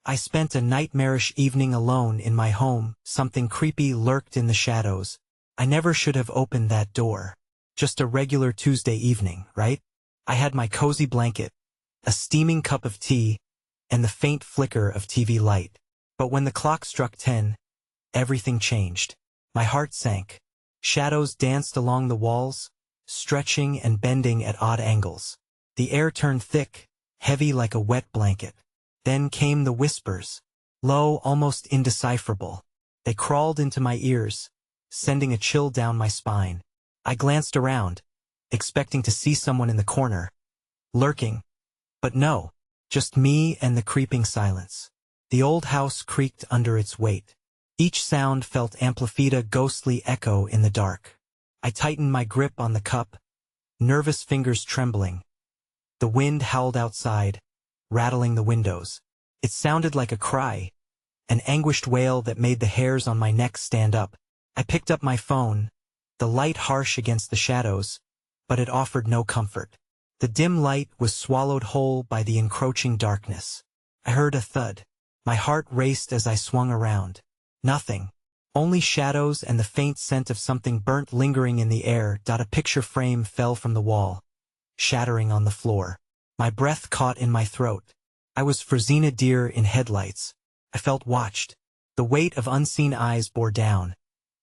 I spent a nightmarish evening alone in my home. Something creepy lurked in the shadows. I never should have opened that door. Just a regular Tuesday evening, right? I had my cozy blanket, a steaming cup of tea, and the faint flicker of TV light. But when the clock struck 10, everything changed. My heart sank. Shadows danced along the walls, stretching and bending at odd angles. The air turned thick, heavy like a wet blanket. Then came the whispers, low, almost indecipherable. They crawled into my ears, sending a chill down my spine. I glanced around, expecting to see someone in the corner, lurking. But no, just me and the creeping silence. The old house creaked under its weight. Each sound felt amplified, a ghostly echo in the dark. I tightened my grip on the cup, nervous fingers trembling. The wind howled outside, rattling the windows. It sounded like a cry, an anguished wail that made the hairs on my neck stand up. I picked up my phone, the light harsh against the shadows, but it offered no comfort. The dim light was swallowed whole by the encroaching darkness. I heard a thud. My heart raced as I swung around. Nothing. Only shadows and the faint scent of something burnt lingering in the air. A picture frame fell from the wall, shattering on the floor. My breath caught in my throat. I was frozen, a deer in headlights. I felt watched. The weight of unseen eyes bore down,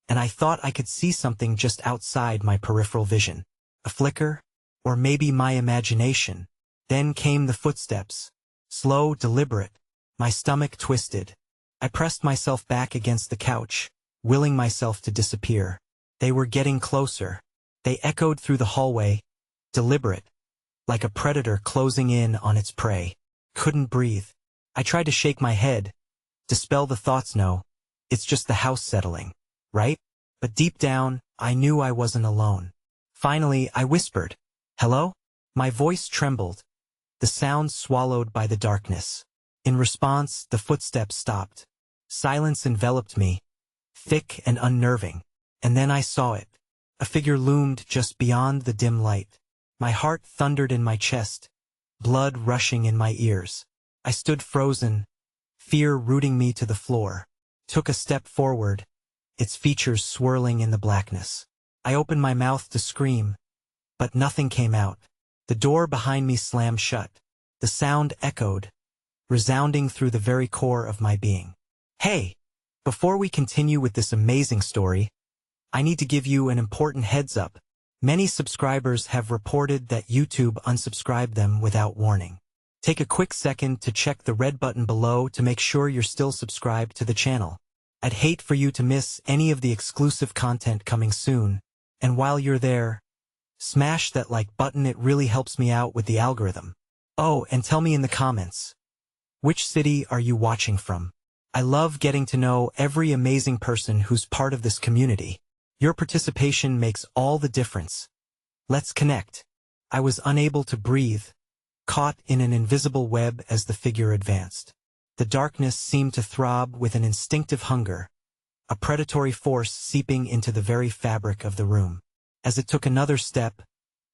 and I thought I could see something just outside my peripheral vision. A flicker? Or maybe my imagination. Then came the footsteps. Slow, deliberate. My stomach twisted. I pressed myself back against the couch, willing myself to disappear. They were getting closer. They echoed through the hallway, deliberate, like a predator closing in on its prey. Couldn't breathe. I tried to shake my head, dispel the thoughts. No, it's just the house settling, right? But deep down, I knew I wasn't alone. Finally, I whispered, "Hello?" My voice trembled, the sound swallowed by the darkness. In response, the footsteps stopped. Silence enveloped me, thick and unnerving. And then I saw it. A figure loomed just beyond the dim light. My heart thundered in my chest, blood rushing in my ears. I stood frozen, fear rooting me to the floor. Took a step forward, its features swirling in the blackness. I opened my mouth to scream, but nothing came out. The door behind me slammed shut. The sound echoed, resounding through the very core of my being. Hey! Before we continue with this amazing story, I need to give you an important heads up. Many subscribers have reported that YouTube unsubscribed them without warning. Take a quick second to check the red button below to make sure you're still subscribed to the channel. I'd hate for you to miss any of the exclusive content coming soon. And while you're there, smash that like button, it really helps me out with the algorithm. Oh, and tell me in the comments, which city are you watching from? I love getting to know every amazing person who's part of this community. Your participation makes all the difference. Let's connect. I was unable to breathe, caught in an invisible web as the figure advanced. The darkness seemed to throb with an instinctive hunger, a predatory force seeping into the very fabric of the room. As it took another step,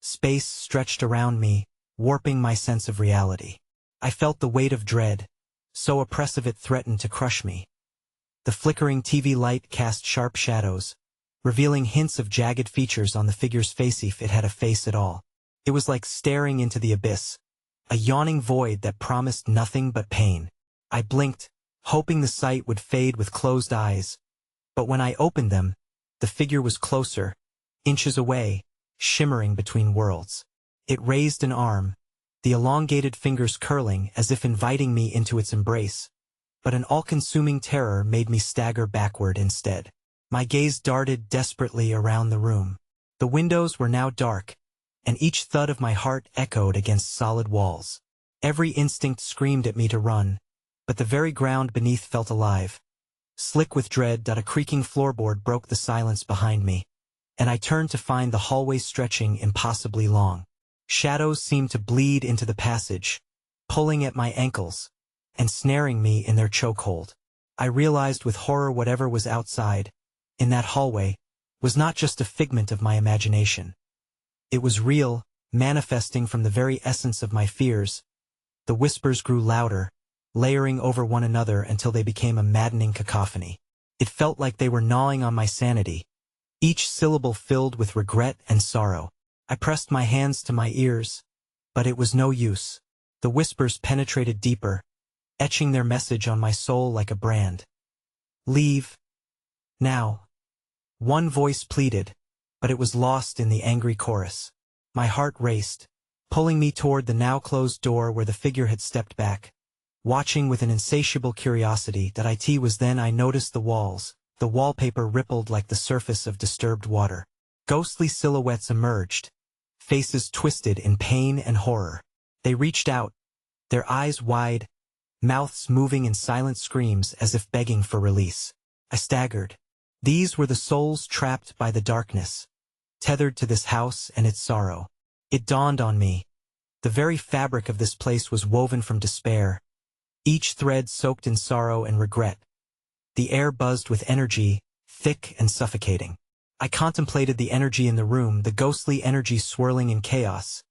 space stretched around me, warping my sense of reality. I felt the weight of dread, so oppressive it threatened to crush me. The flickering TV light cast sharp shadows, revealing hints of jagged features on the figure's face if it had a face at all. It was like staring into the abyss, a yawning void that promised nothing but pain. I blinked, hoping the sight would fade with closed eyes, but when I opened them, the figure was closer, inches away, shimmering between worlds. It raised an arm, the elongated fingers curling as if inviting me into its embrace, but an all-consuming terror made me stagger backward instead. My gaze darted desperately around the room. The windows were now dark, and each thud of my heart echoed against solid walls. Every instinct screamed at me to run, but the very ground beneath felt alive. Slick with dread, a creaking floorboard broke the silence behind me, and I turned to find the hallway stretching impossibly long. Shadows seemed to bleed into the passage, pulling at my ankles and snaring me in their chokehold. I realized with horror whatever was outside, in that hallway, was not just a figment of my imagination. It was real, manifesting from the very essence of my fears. The whispers grew louder, layering over one another until they became a maddening cacophony. It felt like they were gnawing on my sanity, each syllable filled with regret and sorrow. I pressed my hands to my ears, but it was no use. The whispers penetrated deeper, etching their message on my soul like a brand. Leave. Now. One voice pleaded, but it was lost in the angry chorus. My heart raced, pulling me toward the now closed door where the figure had stepped back. Watching with an insatiable curiosity that it was then I noticed the walls. The wallpaper rippled like the surface of disturbed water. Ghostly silhouettes emerged, faces twisted in pain and horror. They reached out, their eyes wide, mouths moving in silent screams as if begging for release. I staggered. These were the souls trapped by the darkness, tethered to this house and its sorrow. It dawned on me. The very fabric of this place was woven from despair, each thread soaked in sorrow and regret. The air buzzed with energy, thick and suffocating. I contemplated the energy in the room, the ghostly energy swirling in chaos.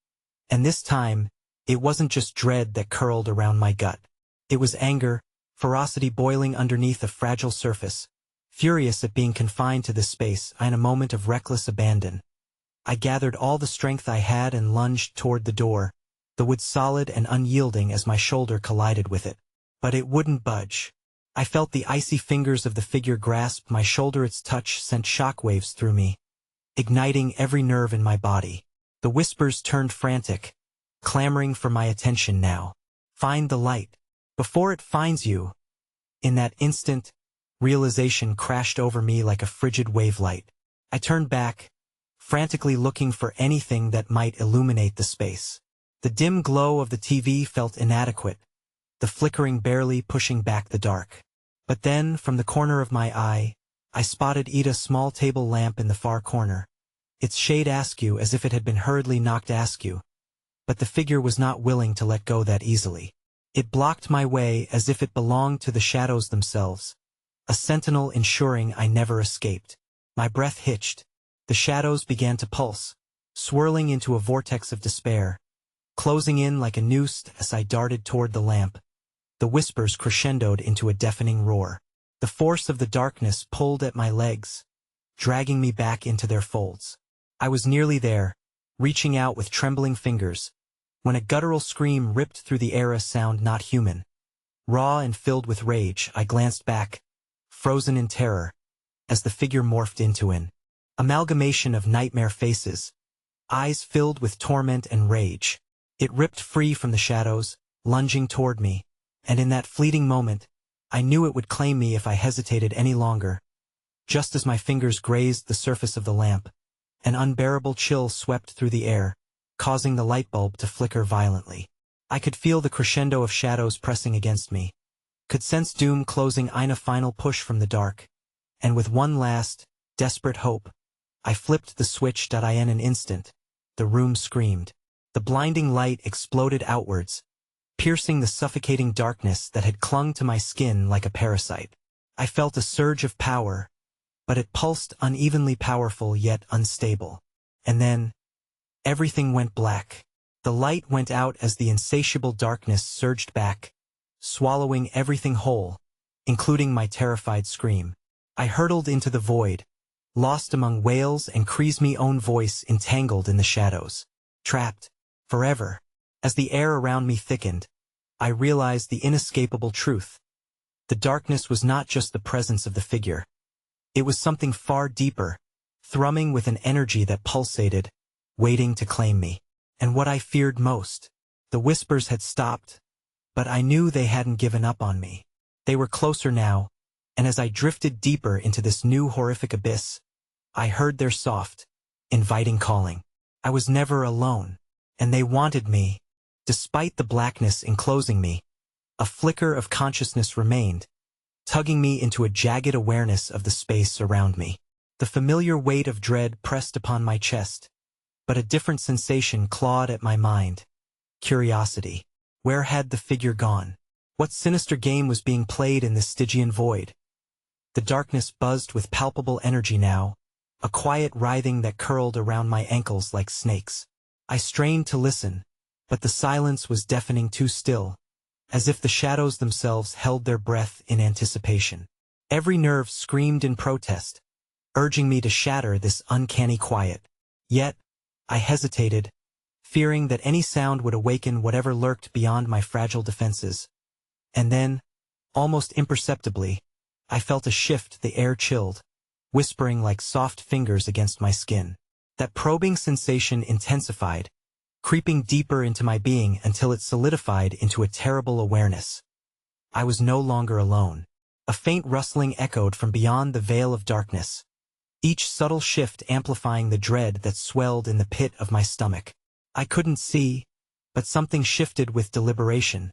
And this time, it wasn't just dread that curled around my gut. It was anger, ferocity boiling underneath a fragile surface. Furious at being confined to this space, in a moment of reckless abandon, I gathered all the strength I had and lunged toward the door, the wood solid and unyielding as my shoulder collided with it. But it wouldn't budge. I felt the icy fingers of the figure grasp my shoulder. Its touch sent shockwaves through me, igniting every nerve in my body. The whispers turned frantic, clamoring for my attention now. Find the light, before it finds you. In that instant, realization crashed over me like a frigid wavelight. I turned back, frantically looking for anything that might illuminate the space. The dim glow of the TV felt inadequate, the flickering barely pushing back the dark. But then, from the corner of my eye, I spotted Ida's small table lamp in the far corner, its shade askew as if it had been hurriedly knocked askew. But the figure was not willing to let go that easily. It blocked my way as if it belonged to the shadows themselves, a sentinel ensuring I never escaped. My breath hitched. The shadows began to pulse, swirling into a vortex of despair, closing in like a noose as I darted toward the lamp. The whispers crescendoed into a deafening roar. The force of the darkness pulled at my legs, dragging me back into their folds. I was nearly there, reaching out with trembling fingers, when a guttural scream ripped through the air, a sound not human. Raw and filled with rage, I glanced back, frozen in terror, as the figure morphed into an amalgamation of nightmare faces, eyes filled with torment and rage. It ripped free from the shadows, lunging toward me, and in that fleeting moment, I knew it would claim me if I hesitated any longer. Just as my fingers grazed the surface of the lamp, an unbearable chill swept through the air, causing the light bulb to flicker violently. I could feel the crescendo of shadows pressing against me, could sense doom closing in a final push from the dark, and with one last, desperate hope, I flipped the switch. In an instant, the room screamed. The blinding light exploded outwards, piercing the suffocating darkness that had clung to my skin like a parasite. I felt a surge of power, but it pulsed unevenly, powerful yet unstable. And then, everything went black. The light went out as the insatiable darkness surged back, swallowing everything whole, including my terrified scream. I hurtled into the void, lost among wails and Krees's own voice entangled in the shadows. Trapped. Forever. As the air around me thickened, I realized the inescapable truth. The darkness was not just the presence of the figure. It was something far deeper, thrumming with an energy that pulsated, waiting to claim me. And what I feared most, the whispers had stopped, but I knew they hadn't given up on me. They were closer now, and as I drifted deeper into this new horrific abyss, I heard their soft, inviting calling. I was never alone, and they wanted me. Despite the blackness enclosing me, a flicker of consciousness remained, tugging me into a jagged awareness of the space around me. The familiar weight of dread pressed upon my chest, but a different sensation clawed at my mind. Curiosity. Where had the figure gone? What sinister game was being played in this Stygian void? The darkness buzzed with palpable energy now, a quiet writhing that curled around my ankles like snakes. I strained to listen, but the silence was deafening, too still, as if the shadows themselves held their breath in anticipation. Every nerve screamed in protest, urging me to shatter this uncanny quiet. Yet, I hesitated, fearing that any sound would awaken whatever lurked beyond my fragile defenses. And then, almost imperceptibly, I felt a shift. The air chilled, whispering like soft fingers against my skin. That probing sensation intensified, creeping deeper into my being until it solidified into a terrible awareness. I was no longer alone. A faint rustling echoed from beyond the veil of darkness, each subtle shift amplifying the dread that swelled in the pit of my stomach. I couldn't see, but something shifted with deliberation,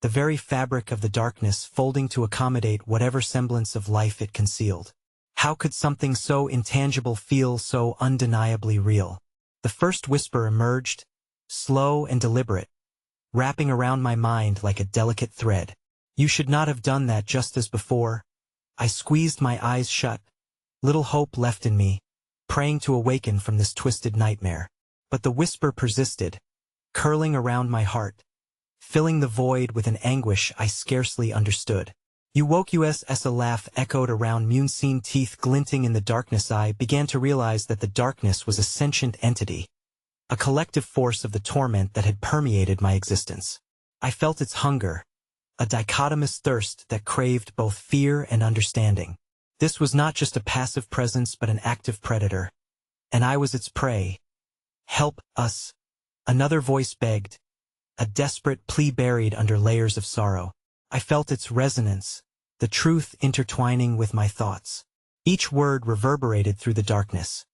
the very fabric of the darkness folding to accommodate whatever semblance of life it concealed. How could something so intangible feel so undeniably real? The first whisper emerged, slow and deliberate, wrapping around my mind like a delicate thread. You should not have done that. Just as before. I squeezed my eyes shut, little hope left in me, praying to awaken from this twisted nightmare. But the whisper persisted, curling around my heart, filling the void with an anguish I scarcely understood. You woke us. A laugh echoed around Munseen, teeth glinting in the darkness. I began to realize that the darkness was a sentient entity, a collective force of the torment that had permeated my existence. I felt its hunger, a dichotomous thirst that craved both fear and understanding. This was not just a passive presence but an active predator, and I was its prey. Help us, another voice begged, a desperate plea buried under layers of sorrow. I felt its resonance, the truth intertwining with my thoughts. Each word reverberated through the darkness.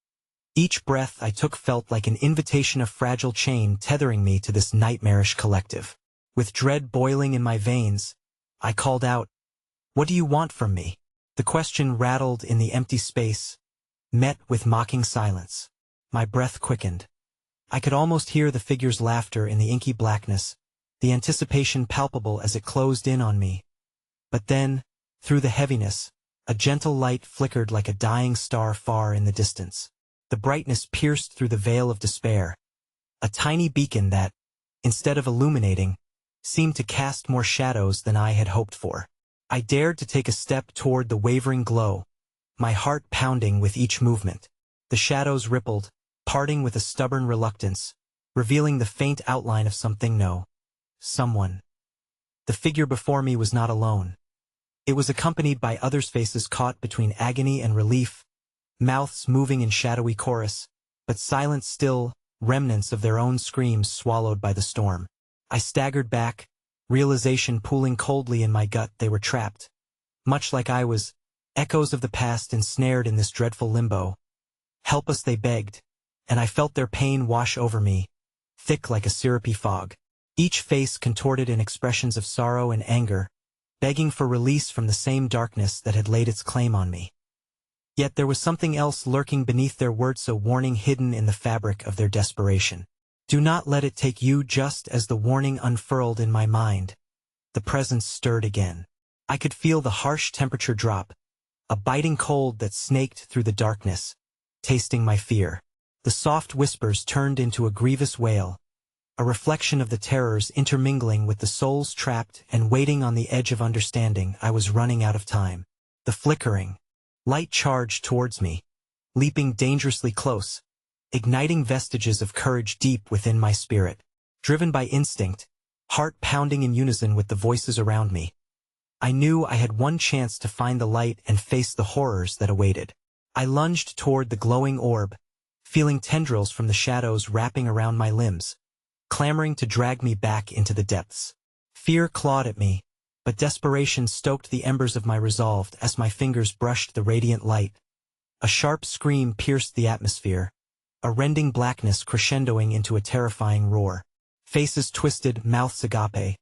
Each breath I took felt like an invitation, a fragile chain tethering me to this nightmarish collective. With dread boiling in my veins, I called out, "What do you want from me?" The question rattled in the empty space, met with mocking silence. My breath quickened. I could almost hear the figure's laughter in the inky blackness, the anticipation palpable as it closed in on me. But then, through the heaviness, a gentle light flickered like a dying star far in the distance. The brightness pierced through the veil of despair, a tiny beacon that, instead of illuminating, seemed to cast more shadows than I had hoped for. I dared to take a step toward the wavering glow, my heart pounding with each movement. The shadows rippled, parting with a stubborn reluctance, revealing the faint outline of something. No. Someone. The figure before me was not alone. It was accompanied by others, faces caught between agony and relief, mouths moving in shadowy chorus, but silent still, remnants of their own screams swallowed by the storm. I staggered back, realization pooling coldly in my gut. They were trapped, much like I was, echoes of the past ensnared in this dreadful limbo. Help us, they begged, and I felt their pain wash over me, thick like a syrupy fog. Each face contorted in expressions of sorrow and anger, begging for release from the same darkness that had laid its claim on me. Yet there was something else lurking beneath their words, a warning hidden in the fabric of their desperation. Do not let it take you. Just as the warning unfurled in my mind, the presence stirred again. I could feel the harsh temperature drop, a biting cold that snaked through the darkness, tasting my fear. The soft whispers turned into a grievous wail, a reflection of the terrors intermingling with the souls trapped and waiting on the edge of understanding. I was running out of time. The flickering light charged towards me, leaping dangerously close, igniting vestiges of courage deep within my spirit. Driven by instinct, heart pounding in unison with the voices around me, I knew I had one chance to find the light and face the horrors that awaited. I lunged toward the glowing orb, feeling tendrils from the shadows wrapping around my limbs, clamoring to drag me back into the depths. Fear clawed at me, but desperation stoked the embers of my resolve as my fingers brushed the radiant light. A sharp scream pierced the atmosphere, a rending blackness crescendoing into a terrifying roar. Faces twisted, mouths agape,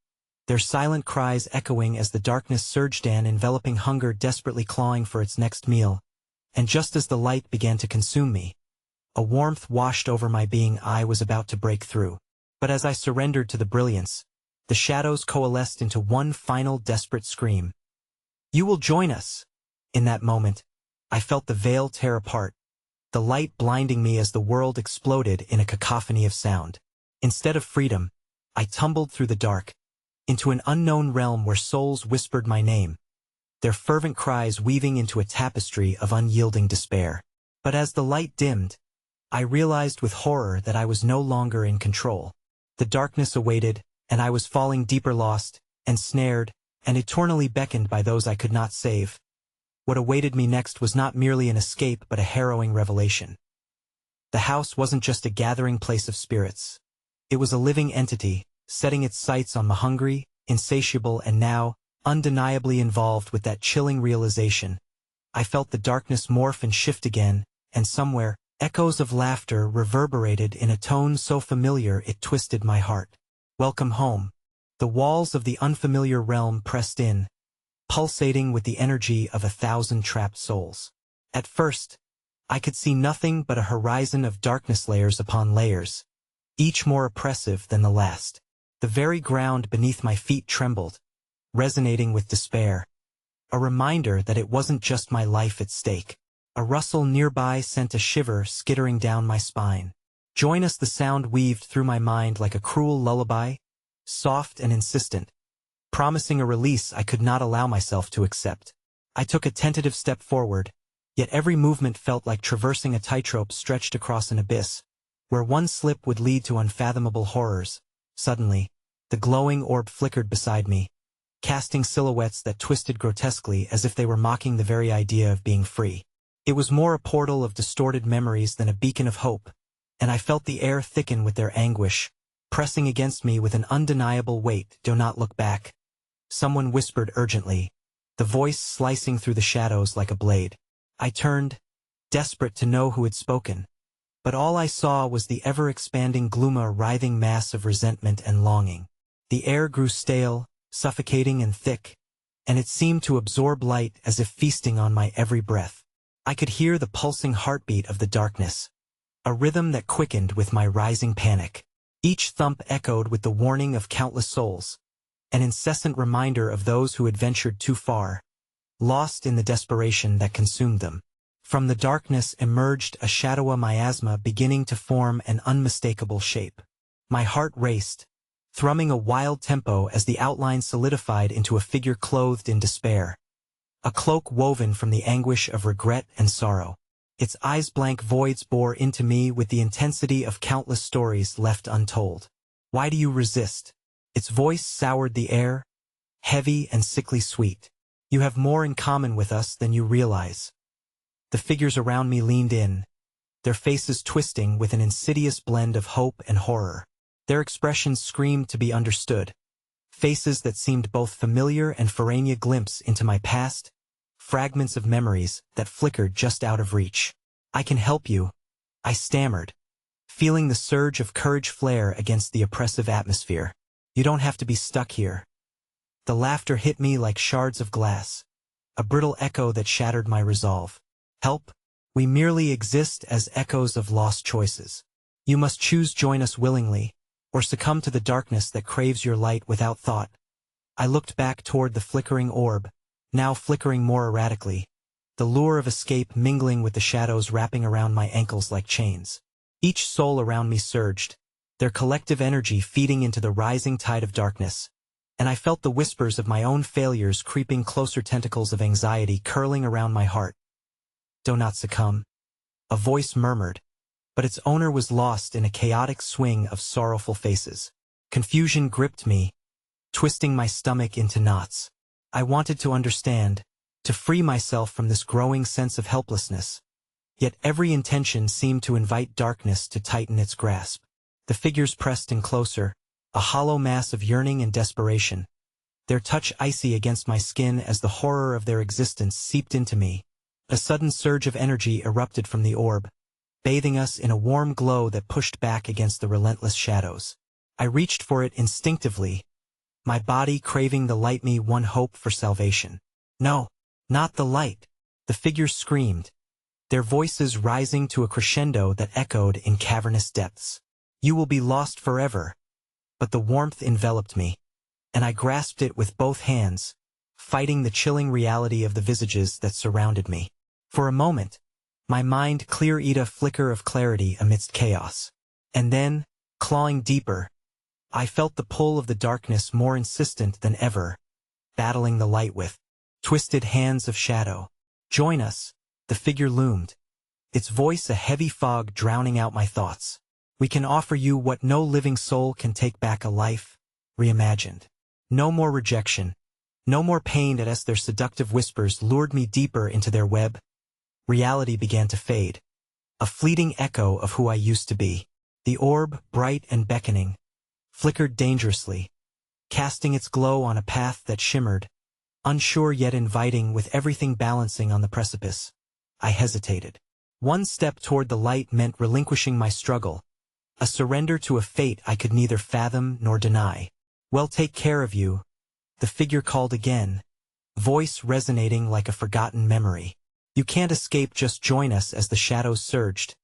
their silent cries echoing as the darkness surged in, enveloping hunger desperately clawing for its next meal. And just as the light began to consume me, a warmth washed over my being. I was about to break through. But as I surrendered to the brilliance, the shadows coalesced into one final desperate scream. You will join us! In that moment, I felt the veil tear apart, the light blinding me as the world exploded in a cacophony of sound. Instead of freedom, I tumbled through the dark, into an unknown realm where souls whispered my name, their fervent cries weaving into a tapestry of unyielding despair. But as the light dimmed, I realized with horror that I was no longer in control. The darkness awaited, and I was falling deeper, lost, ensnared, and eternally beckoned by those I could not save. What awaited me next was not merely an escape but a harrowing revelation. The house wasn't just a gathering place of spirits. It was a living entity, setting its sights on the hungry, insatiable, and now, undeniably involved with that chilling realization. I felt the darkness morph and shift again, and somewhere, echoes of laughter reverberated in a tone so familiar it twisted my heart. Welcome home. The walls of the unfamiliar realm pressed in, pulsating with the energy of 1,000 trapped souls. At first, I could see nothing but a horizon of darkness, layers upon layers, each more oppressive than the last. The very ground beneath my feet trembled, resonating with despair. A reminder that it wasn't just my life at stake. A rustle nearby sent a shiver skittering down my spine. Join us, the sound weaved through my mind like a cruel lullaby, soft and insistent, promising a release I could not allow myself to accept. I took a tentative step forward, yet every movement felt like traversing a tightrope stretched across an abyss, where one slip would lead to unfathomable horrors. Suddenly, the glowing orb flickered beside me, casting silhouettes that twisted grotesquely as if they were mocking the very idea of being free. It was more a portal of distorted memories than a beacon of hope, and I felt the air thicken with their anguish, pressing against me with an undeniable weight. Do not look back. Someone whispered urgently, the voice slicing through the shadows like a blade. I turned, desperate to know who had spoken, but all I saw was the ever-expanding gloom, a writhing mass of resentment and longing. The air grew stale, suffocating and thick, and it seemed to absorb light as if feasting on my every breath. I could hear the pulsing heartbeat of the darkness, a rhythm that quickened with my rising panic. Each thump echoed with the warning of countless souls, an incessant reminder of those who had ventured too far, lost in the desperation that consumed them. From the darkness emerged a shadow, a miasma beginning to form an unmistakable shape. My heart raced, thrumming a wild tempo as the outline solidified into a figure clothed in despair, a cloak woven from the anguish of regret and sorrow. Its eyes, blank voids, bore into me with the intensity of countless stories left untold. Why do you resist? Its voice soured the air, heavy and sickly sweet. You have more in common with us than you realize. The figures around me leaned in, their faces twisting with an insidious blend of hope and horror. Their expressions screamed to be understood, faces that seemed both familiar and foreign, a glimpse into my past, fragments of memories that flickered just out of reach. I can help you, I stammered, feeling the surge of courage flare against the oppressive atmosphere. You don't have to be stuck here. The laughter hit me like shards of glass, a brittle echo that shattered my resolve. Help? We merely exist as echoes of lost choices. You must choose, join us willingly, or succumb to the darkness that craves your light without thought. I looked back toward the flickering orb, now flickering more erratically, the lure of escape mingling with the shadows wrapping around my ankles like chains. Each soul around me surged, their collective energy feeding into the rising tide of darkness, and I felt the whispers of my own failures creeping closer, tentacles of anxiety curling around my heart. Do not succumb, a voice murmured, but its owner was lost in a chaotic swing of sorrowful faces. Confusion gripped me, twisting my stomach into knots. I wanted to understand, to free myself from this growing sense of helplessness. Yet every intention seemed to invite darkness to tighten its grasp. The figures pressed in closer, a hollow mass of yearning and desperation, their touch icy against my skin as the horror of their existence seeped into me. A sudden surge of energy erupted from the orb, bathing us in a warm glow that pushed back against the relentless shadows. I reached for it instinctively, my body craving the light, me one hope for salvation. No, not the light, the figures screamed, their voices rising to a crescendo that echoed in cavernous depths. You will be lost forever. But the warmth enveloped me, and I grasped it with both hands, fighting the chilling reality of the visages that surrounded me. For a moment, my mind cleared, a flicker of clarity amidst chaos. And then, clawing deeper, I felt the pull of the darkness more insistent than ever, battling the light with twisted hands of shadow. "Join us," the figure loomed, its voice a heavy fog drowning out my thoughts. "We can offer you what no living soul can take back, a life reimagined. No more rejection, no more pain." As their seductive whispers lured me deeper into their web, reality began to fade, a fleeting echo of who I used to be. The orb, bright and beckoning, flickered dangerously, casting its glow on a path that shimmered, unsure yet inviting, with everything balancing on the precipice. I hesitated. One step toward the light meant relinquishing my struggle, a surrender to a fate I could neither fathom nor deny. "Well, take care of you," the figure called again, voice resonating like a forgotten memory. "You can't escape, just join us." As the shadows surged,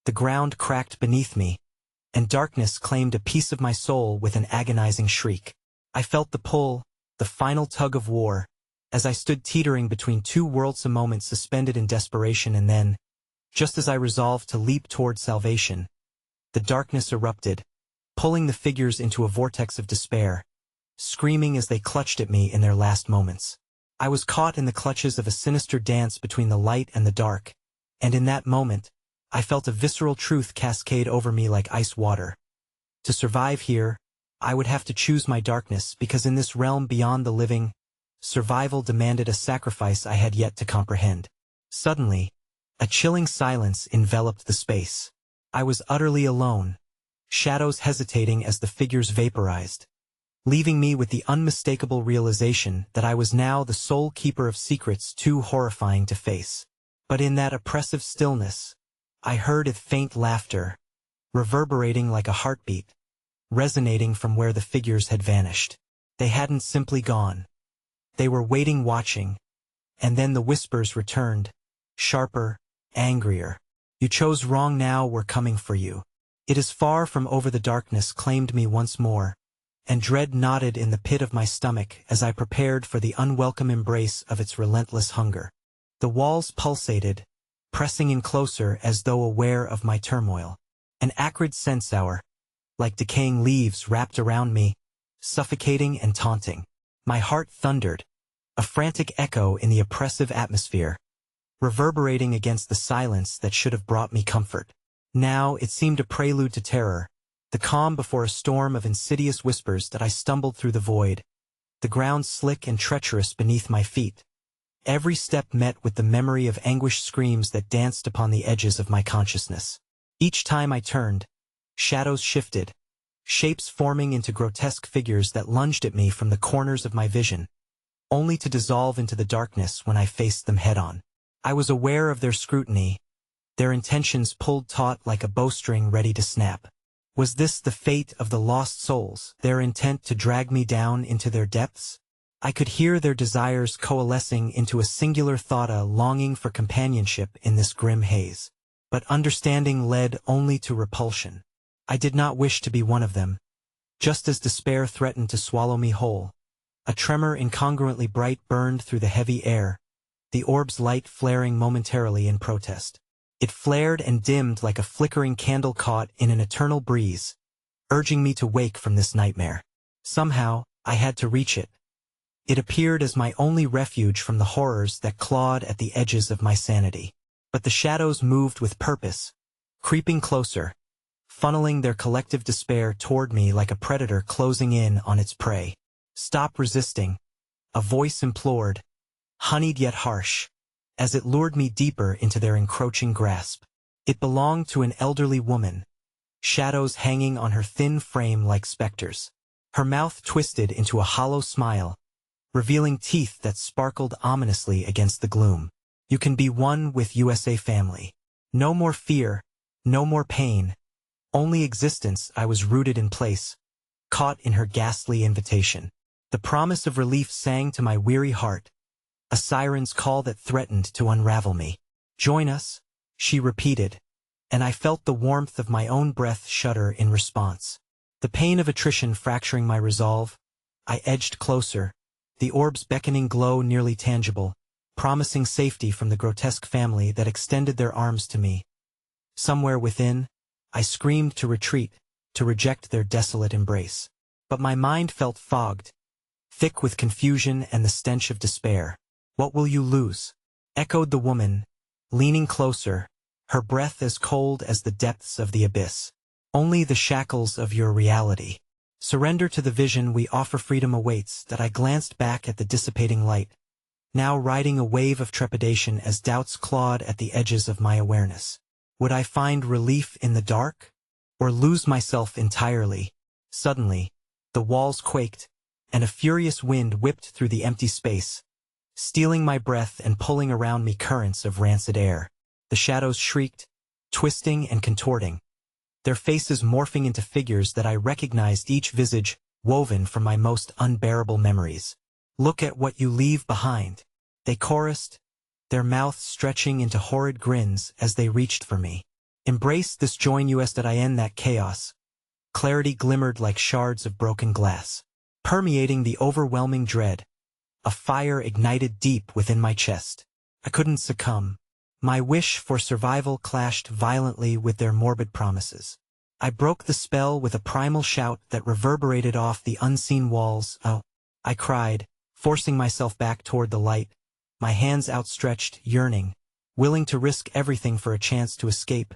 the ground cracked beneath me, and darkness claimed a piece of my soul with an agonizing shriek. I felt the pull, the final tug of war, as I stood teetering between two worlds, a moment suspended in desperation, and then, just as I resolved to leap toward salvation, the darkness erupted, pulling the figures into a vortex of despair, screaming as they clutched at me in their last moments. I was caught in the clutches of a sinister dance between the light and the dark, and in that moment, I felt a visceral truth cascade over me like ice water. To survive here, I would have to choose my darkness, because in this realm beyond the living, survival demanded a sacrifice I had yet to comprehend. Suddenly, a chilling silence enveloped the space. I was utterly alone, shadows hesitating as the figures vaporized, leaving me with the unmistakable realization that I was now the sole keeper of secrets too horrifying to face. But in that oppressive stillness, I heard a faint laughter, reverberating like a heartbeat, resonating from where the figures had vanished. They hadn't simply gone. They were waiting, watching, and then the whispers returned, sharper, angrier. "You chose wrong, now we're coming for you." It is far from over. The darkness claimed me once more, and dread knotted in the pit of my stomach as I prepared for the unwelcome embrace of its relentless hunger. The walls pulsated, pressing in closer as though aware of my turmoil. An acrid scent, sour, like decaying leaves, wrapped around me, suffocating and taunting. My heart thundered, a frantic echo in the oppressive atmosphere, reverberating against the silence that should have brought me comfort. Now it seemed a prelude to terror, the calm before a storm of insidious whispers. That I stumbled through the void, the ground slick and treacherous beneath my feet. Every step met with the memory of anguished screams that danced upon the edges of my consciousness. Each time I turned, shadows shifted, shapes forming into grotesque figures that lunged at me from the corners of my vision, only to dissolve into the darkness when I faced them head-on. I was aware of their scrutiny, their intentions pulled taut like a bowstring ready to snap. Was this the fate of the lost souls, their intent to drag me down into their depths? I could hear their desires coalescing into a singular thought, a longing for companionship in this grim haze. But understanding led only to repulsion. I did not wish to be one of them. Just as despair threatened to swallow me whole, a tremor incongruently bright burned through the heavy air, the orb's light flaring momentarily in protest. It flared and dimmed like a flickering candle caught in an eternal breeze, urging me to wake from this nightmare. Somehow, I had to reach it. It appeared as my only refuge from the horrors that clawed at the edges of my sanity. But the shadows moved with purpose, creeping closer, funneling their collective despair toward me like a predator closing in on its prey. "Stop resisting," a voice implored, honeyed yet harsh, as it lured me deeper into their encroaching grasp. It belonged to an elderly woman, shadows hanging on her thin frame like specters. Her mouth twisted into a hollow smile, revealing teeth that sparkled ominously against the gloom. "You can be one with USA family. No more fear, no more pain, only existence." I was rooted in place, caught in her ghastly invitation. The promise of relief sang to my weary heart, a siren's call that threatened to unravel me. "Join us," she repeated, and I felt the warmth of my own breath shudder in response. The pain of attrition fracturing my resolve, I edged closer, the orb's beckoning glow nearly tangible, promising safety from the grotesque family that extended their arms to me. Somewhere within, I screamed to retreat, to reject their desolate embrace. But my mind felt fogged, thick with confusion and the stench of despair. "What will you lose?" echoed the woman, leaning closer, her breath as cold as the depths of the abyss. "Only the shackles of your reality. Surrender to the vision we offer. Freedom awaits." That I glanced back at the dissipating light, now riding a wave of trepidation as doubts clawed at the edges of my awareness. Would I find relief in the dark, or lose myself entirely? Suddenly, the walls quaked, and a furious wind whipped through the empty space, stealing my breath and pulling around me currents of rancid air. The shadows shrieked, twisting and contorting, their faces morphing into figures that I recognized, each visage woven from my most unbearable memories. "Look at what you leave behind," they chorused, their mouths stretching into horrid grins as they reached for me. "Embrace this. Join us." That I end that chaos. Clarity glimmered like shards of broken glass, permeating the overwhelming dread. A fire ignited deep within my chest. I couldn't succumb. My wish for survival clashed violently with their morbid promises. I broke the spell with a primal shout that reverberated off the unseen walls. "Oh," I cried, forcing myself back toward the light, my hands outstretched, yearning, willing to risk everything for a chance to escape.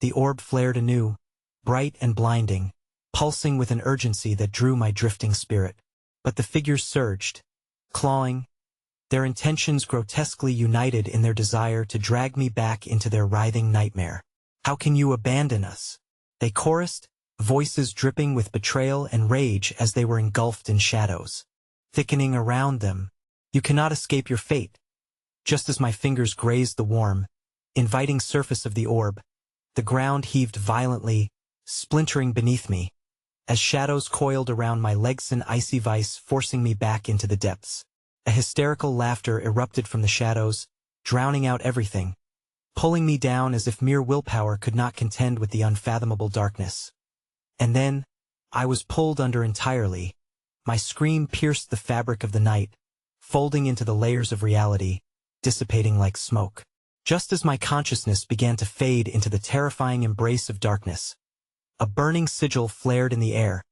The orb flared anew, bright and blinding, pulsing with an urgency that drew my drifting spirit. But the figures surged, clawing, their intentions grotesquely united in their desire to drag me back into their writhing nightmare. "How can you abandon us?" they chorused, voices dripping with betrayal and rage as they were engulfed in shadows, thickening around them. "You cannot escape your fate." Just as my fingers grazed the warm, inviting surface of the orb, the ground heaved violently, splintering beneath me, as shadows coiled around my legs, an icy vice forcing me back into the depths. A hysterical laughter erupted from the shadows, drowning out everything, pulling me down as if mere willpower could not contend with the unfathomable darkness. And then, I was pulled under entirely. My scream pierced the fabric of the night, folding into the layers of reality, dissipating like smoke. Just as my consciousness began to fade into the terrifying embrace of darkness, a burning sigil flared in the air,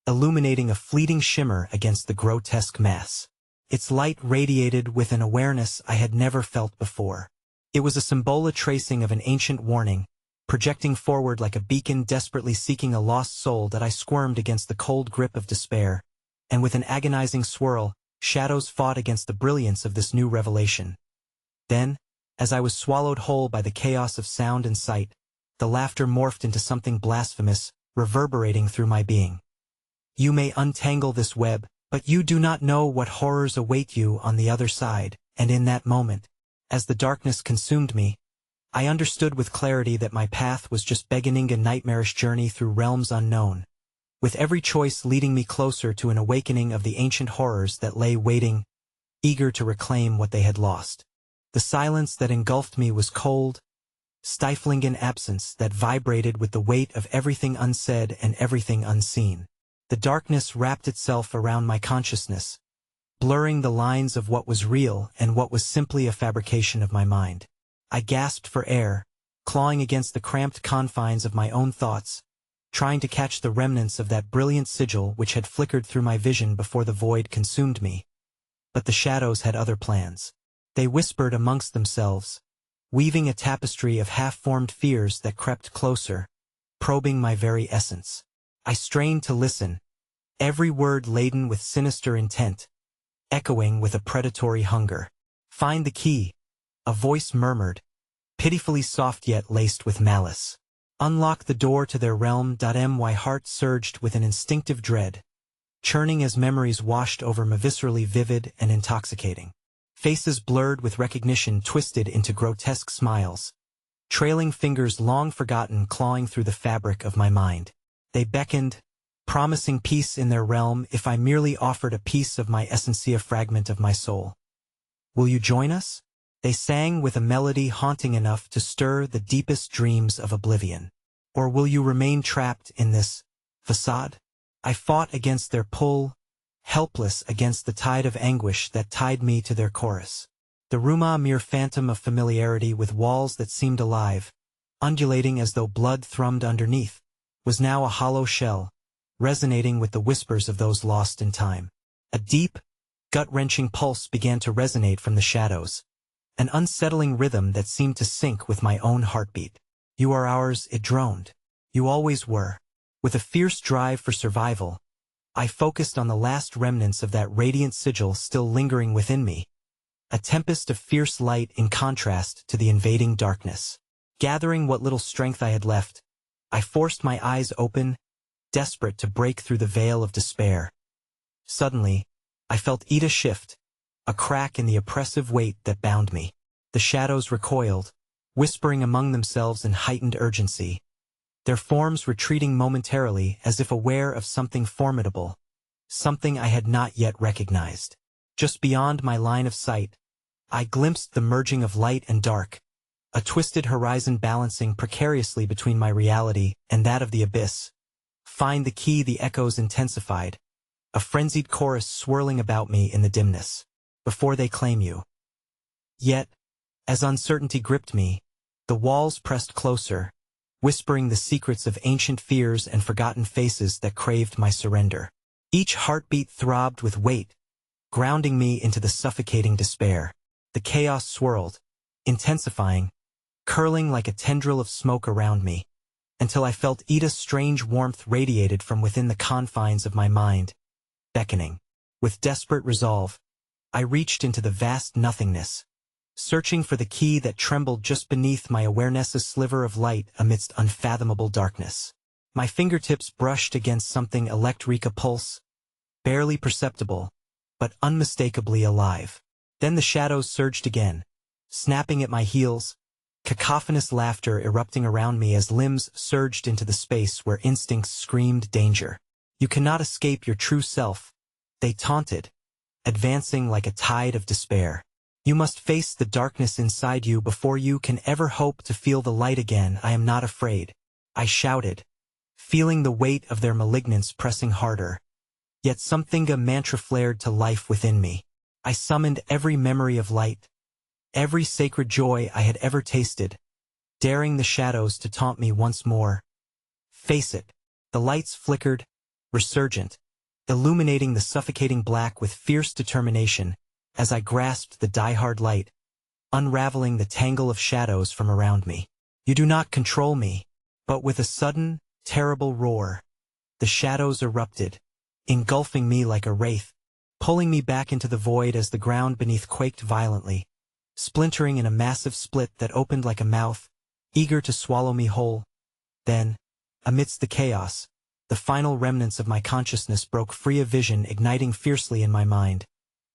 illuminating a fleeting shimmer against the grotesque mass. Its light radiated with an awareness I had never felt before. It was a symbol, a tracing of an ancient warning, projecting forward like a beacon desperately seeking a lost soul. That I squirmed against the cold grip of despair, and with an agonizing swirl, shadows fought against the brilliance of this new revelation. Then, as I was swallowed whole by the chaos of sound and sight, the laughter morphed into something blasphemous, reverberating through my being. "You may untangle this web, but you do not know what horrors await you on the other side." And in that moment, as the darkness consumed me, I understood with clarity that my path was just beginning a nightmarish journey through realms unknown, with every choice leading me closer to an awakening of the ancient horrors that lay waiting, eager to reclaim what they had lost. The silence that engulfed me was cold, stifling, in absence that vibrated with the weight of everything unsaid and everything unseen. The darkness wrapped itself around my consciousness, blurring the lines of what was real and what was simply a fabrication of my mind. I gasped for air, clawing against the cramped confines of my own thoughts, trying to catch the remnants of that brilliant sigil which had flickered through my vision before the void consumed me. But the shadows had other plans. They whispered amongst themselves, weaving a tapestry of half-formed fears that crept closer, probing my very essence. I strained to listen, every word laden with sinister intent, echoing with a predatory hunger. "Find the key," a voice murmured, pitifully soft yet laced with malice. "Unlock the door to their realm." My heart surged with an instinctive dread, churning as memories washed over me, viscerally vivid and intoxicating. Faces blurred with recognition twisted into grotesque smiles, trailing fingers long forgotten clawing through the fabric of my mind. They beckoned, promising peace in their realm if I merely offered a piece of my essence, a fragment of my soul. "Will you join us?" they sang with a melody haunting enough to stir the deepest dreams of oblivion. "Or will you remain trapped in this facade?" I fought against their pull, helpless against the tide of anguish that tied me to their chorus. The room, a mere phantom of familiarity with walls that seemed alive, undulating as though blood thrummed underneath. was now a hollow shell, resonating with the whispers of those lost in time. A deep, gut-wrenching pulse began to resonate from the shadows, an unsettling rhythm that seemed to sync with my own heartbeat. "You are ours," it droned. "You always were." With a fierce drive for survival, I focused on the last remnants of that radiant sigil still lingering within me, a tempest of fierce light in contrast to the invading darkness. Gathering what little strength I had left, I forced my eyes open, desperate to break through the veil of despair. Suddenly, I felt Ida shift, a crack in the oppressive weight that bound me. The shadows recoiled, whispering among themselves in heightened urgency, their forms retreating momentarily as if aware of something formidable, something I had not yet recognized. Just beyond my line of sight, I glimpsed the merging of light and dark, a twisted horizon balancing precariously between my reality and that of the abyss. "Find the key," the echoes intensified, a frenzied chorus swirling about me in the dimness. "Before they claim you." Yet, as uncertainty gripped me, the walls pressed closer, whispering the secrets of ancient fears and forgotten faces that craved my surrender. Each heartbeat throbbed with weight, grounding me into the suffocating despair. The chaos swirled, intensifying, curling like a tendril of smoke around me, until I felt Ida's strange warmth radiated from within the confines of my mind, beckoning. With desperate resolve, I reached into the vast nothingness, searching for the key that trembled just beneath my awareness, a sliver of light amidst unfathomable darkness. My fingertips brushed against something electric, a pulse, barely perceptible, but unmistakably alive. Then the shadows surged again, snapping at my heels, cacophonous laughter erupting around me as limbs surged into the space where instincts screamed danger. "You cannot escape your true self," they taunted, advancing like a tide of despair. "You must face the darkness inside you before you can ever hope to feel the light again." "I am not afraid," I shouted, feeling the weight of their malignance pressing harder. Yet something, a mantra, flared to life within me. I summoned every memory of light, every sacred joy I had ever tasted, daring the shadows to taunt me once more. "Face it." The lights flickered, resurgent, illuminating the suffocating black with fierce determination as I grasped the die-hard light, unraveling the tangle of shadows from around me. "You do not control me." But with a sudden, terrible roar, the shadows erupted, engulfing me like a wraith, pulling me back into the void as the ground beneath quaked violently, splintering in a massive split that opened like a mouth, eager to swallow me whole. Then, amidst the chaos, the final remnants of my consciousness broke free, a vision igniting fiercely in my mind,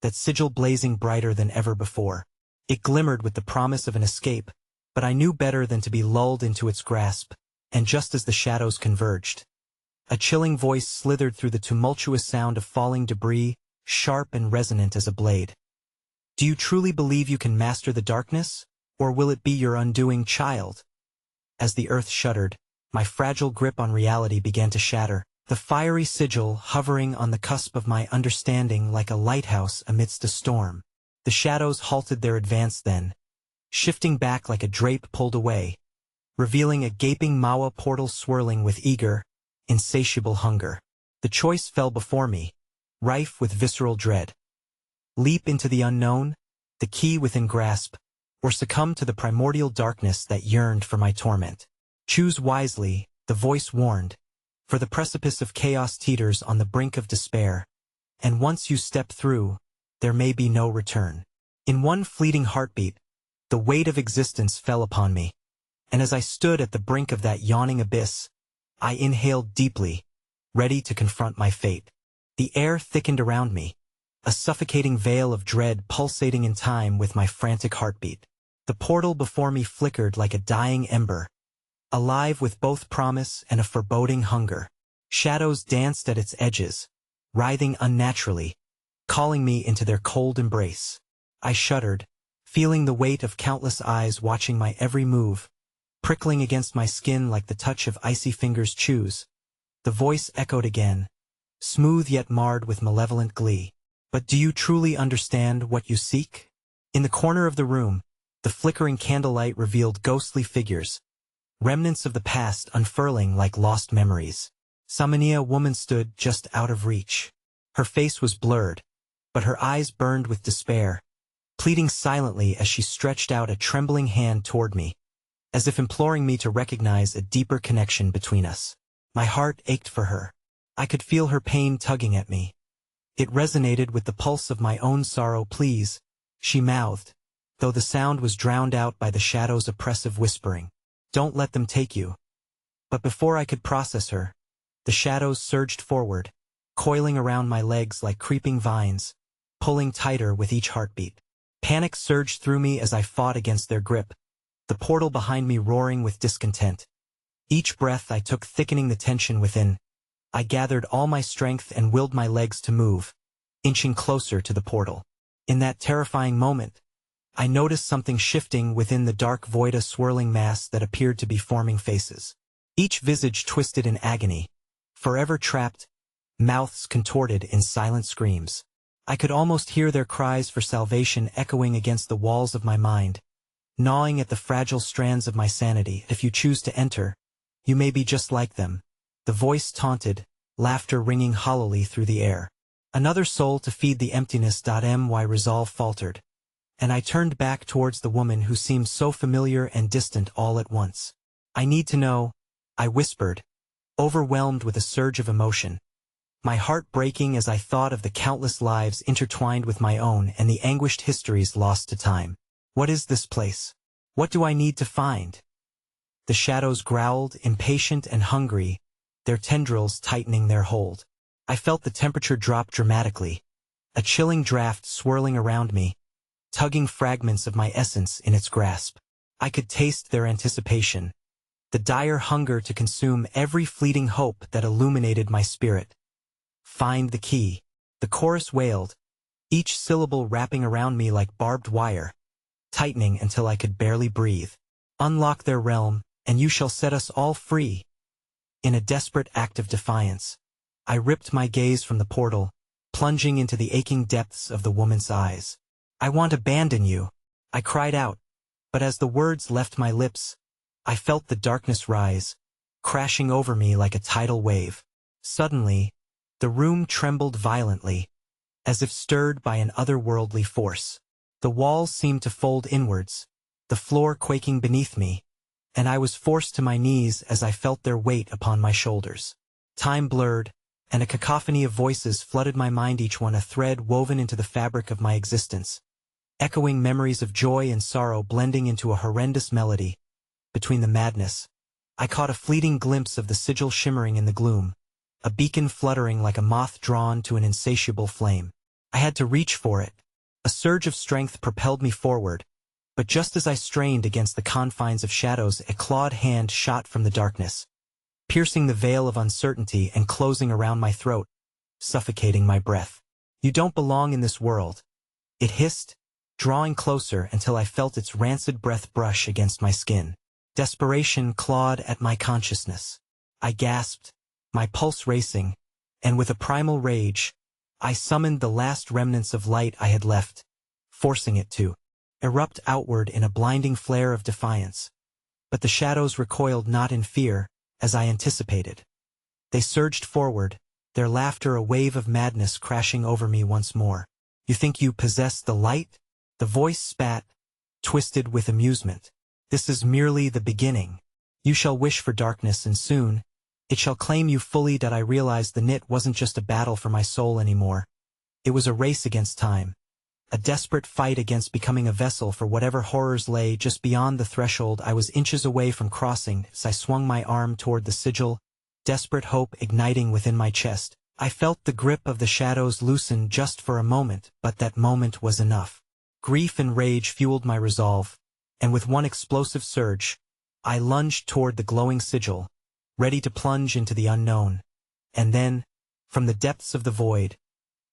that sigil blazing brighter than ever before. It glimmered with the promise of an escape, but I knew better than to be lulled into its grasp, and just as the shadows converged, a chilling voice slithered through the tumultuous sound of falling debris, sharp and resonant as a blade. "Do you truly believe you can master the darkness, or will it be your undoing, child?" As the earth shuddered, my fragile grip on reality began to shatter, the fiery sigil hovering on the cusp of my understanding like a lighthouse amidst a storm. The shadows halted their advance then, shifting back like a drape pulled away, revealing a gaping mawa portal swirling with eager, insatiable hunger. The choice fell before me, rife with visceral dread. Leap into the unknown, the key within grasp, or succumb to the primordial darkness that yearned for my torment. "Choose wisely," the voice warned, "for the precipice of chaos teeters on the brink of despair, and once you step through, there may be no return." In one fleeting heartbeat, the weight of existence fell upon me, and as I stood at the brink of that yawning abyss, I inhaled deeply, ready to confront my fate. The air thickened around me, a suffocating veil of dread pulsating in time with my frantic heartbeat. The portal before me flickered like a dying ember, alive with both promise and a foreboding hunger. Shadows danced at its edges, writhing unnaturally, calling me into their cold embrace. I shuddered, feeling the weight of countless eyes watching my every move, prickling against my skin like the touch of icy fingers. "Choose." The voice echoed again, smooth yet marred with malevolent glee. "But do you truly understand what you seek?" In the corner of the room, the flickering candlelight revealed ghostly figures, remnants of the past unfurling like lost memories. Samania woman stood just out of reach. Her face was blurred, but her eyes burned with despair, pleading silently as she stretched out a trembling hand toward me, as if imploring me to recognize a deeper connection between us. My heart ached for her. I could feel her pain tugging at me. It resonated with the pulse of my own sorrow. Please, she mouthed, though the sound was drowned out by the shadow's oppressive whispering. Don't let them take you. But before I could process her, the shadows surged forward, coiling around my legs like creeping vines, pulling tighter with each heartbeat. Panic surged through me as I fought against their grip, the portal behind me roaring with discontent. Each breath I took thickening the tension within. I gathered all my strength and willed my legs to move, inching closer to the portal. In that terrifying moment, I noticed something shifting within the dark void, a swirling mass that appeared to be forming faces. Each visage twisted in agony, forever trapped, mouths contorted in silent screams. I could almost hear their cries for salvation echoing against the walls of my mind, gnawing at the fragile strands of my sanity. If you choose to enter, you may be just like them. The voice taunted, laughter ringing hollowly through the air. Another soul to feed the emptiness. My resolve faltered, and I turned back towards the woman who seemed so familiar and distant all at once. I need to know, I whispered, overwhelmed with a surge of emotion, my heart breaking as I thought of the countless lives intertwined with my own and the anguished histories lost to time. What is this place? What do I need to find? The shadows growled, impatient and hungry, their tendrils tightening their hold. I felt the temperature drop dramatically, a chilling draft swirling around me, tugging fragments of my essence in its grasp. I could taste their anticipation, the dire hunger to consume every fleeting hope that illuminated my spirit. Find the key, the chorus wailed, each syllable wrapping around me like barbed wire, tightening until I could barely breathe. Unlock their realm, and you shall set us all free. In a desperate act of defiance, I ripped my gaze from the portal, plunging into the aching depths of the woman's eyes. I won't abandon you, I cried out, but as the words left my lips, I felt the darkness rise, crashing over me like a tidal wave. Suddenly, the room trembled violently, as if stirred by an otherworldly force. The walls seemed to fold inwards, the floor quaking beneath me, and I was forced to my knees as I felt their weight upon my shoulders. Time blurred, and a cacophony of voices flooded my mind, each one a thread woven into the fabric of my existence, echoing memories of joy and sorrow blending into a horrendous melody. Between the madness, I caught a fleeting glimpse of the sigil shimmering in the gloom, a beacon fluttering like a moth drawn to an insatiable flame. I had to reach for it. A surge of strength propelled me forward, but just as I strained against the confines of shadows, a clawed hand shot from the darkness, piercing the veil of uncertainty and closing around my throat, suffocating my breath. You don't belong in this world, it hissed, drawing closer until I felt its rancid breath brush against my skin. Desperation clawed at my consciousness. I gasped, my pulse racing, and with a primal rage, I summoned the last remnants of light I had left, forcing it to erupt outward in a blinding flare of defiance. But the shadows recoiled not in fear, as I anticipated. They surged forward, their laughter a wave of madness crashing over me once more. You think you possess the light? The voice spat, twisted with amusement. This is merely the beginning. You shall wish for darkness, and soon, it shall claim you fully. I realized the knit wasn't just a battle for my soul anymore. It was a race against time. A desperate fight against becoming a vessel for whatever horrors lay just beyond the threshold I was inches away from crossing. As I swung my arm toward the sigil, desperate hope igniting within my chest, I felt the grip of the shadows loosen just for a moment, but that moment was enough. Grief and rage fueled my resolve, and with one explosive surge, I lunged toward the glowing sigil, ready to plunge into the unknown. And then, from the depths of the void,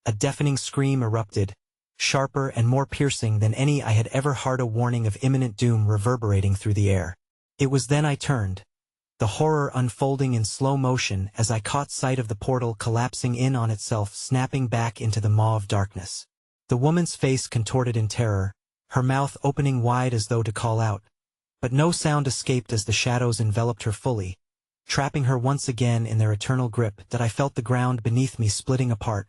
a deafening scream erupted, sharper and more piercing than any I had ever heard, a warning of imminent doom reverberating through the air. It was then I turned, the horror unfolding in slow motion as I caught sight of the portal collapsing in on itself, snapping back into the maw of darkness. The woman's face contorted in terror, her mouth opening wide as though to call out, But no sound escaped as the shadows enveloped her fully, trapping her once again in their eternal grip. That I felt the ground beneath me splitting apart,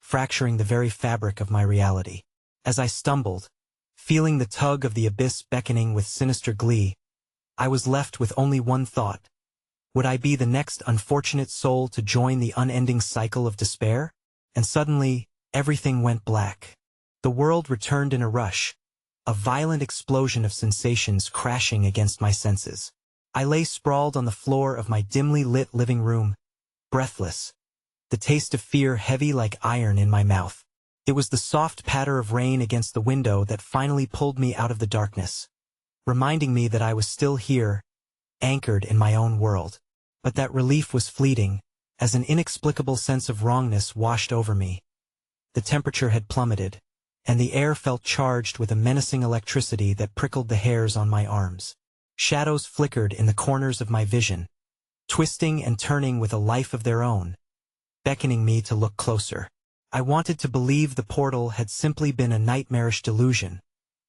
fracturing the very fabric of my reality. As I stumbled, feeling the tug of the abyss beckoning with sinister glee, I was left with only one thought. Would I be the next unfortunate soul to join the unending cycle of despair? And suddenly, everything went black. The world returned in a rush, a violent explosion of sensations crashing against my senses. I lay sprawled on the floor of my dimly lit living room, breathless, the taste of fear heavy like iron in my mouth. It was the soft patter of rain against the window that finally pulled me out of the darkness, reminding me that I was still here, anchored in my own world. But that relief was fleeting, as an inexplicable sense of wrongness washed over me. The temperature had plummeted, and the air felt charged with a menacing electricity that prickled the hairs on my arms. Shadows flickered in the corners of my vision, twisting and turning with a life of their own, beckoning me to look closer. I wanted to believe the portal had simply been a nightmarish delusion,